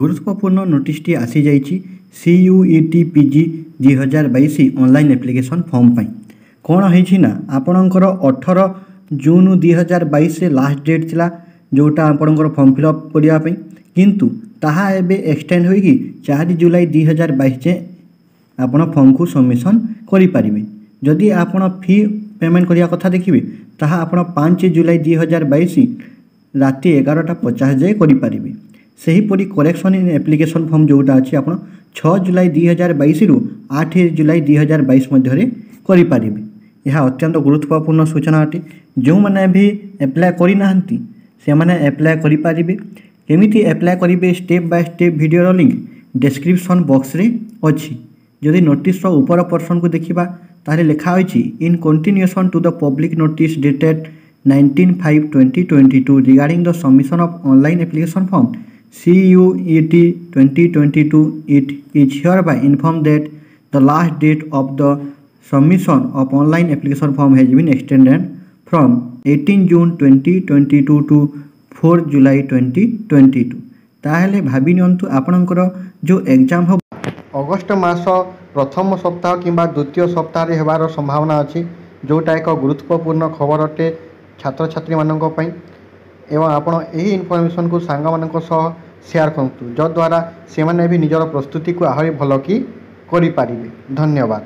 गुरुत्वपूर्ण नोटिसटी आसी जाइए CUET PG 2022 online application form पाई कौन है आपणकर 18 जून 2022 लास्ट डेट थिला जोटा आपणकर फॉर्म फिलअप करने किंतु ताहा एबे एक्सटेंड होगी 4 जुलाई 2022 जे आपण फॉर्म को सबमिशन करें जदि आपण फी पेमेंट करने कथा देखिए ताहा आपण 5 जुलाई 2022 राति 11:50 जाए करें सेहीपरि करेक्शन इन एप्लिकेशन फॉर्म जोटा अच्छी आप 6 जुलाई 2022 रु 8 जुलाई 2022 मध्य करें। यह अत्यंत गुरुत्वपूर्ण सूचना अटे जो मैंने भी एप्लाय करना से मैंने एप्लाय करें केमिति एप्लाय करेंगे step by step video link description box रे अच्छी जदि नोटिस ऊपर पर्सन को देखा ताहले लिखा होइछि in continuation to the public notice dated 19/5/2022 regarding the submission of online application form CUET 2022 it is hereby informed that the last date of the submission of online application form has been extended from 18 June 2022 to 4 July 2022 ताहले भाभी नियंतु आपणकर जो exam हो अगस्त मास प्रथम सप्ताह किंबा द्वितीय सप्ताह रे हेबार संभावना अच्छी जोटा एक गुरुत्वपूर्ण खबर अटे छात्र छात्री मानक पई एवं आपण यही इनफॉरमेशन को सांग मानक सह शेयर करतु जद्वारा से भी निजर प्रस्तुति को आहरी भल कि करि पारिबे। धन्यवाद।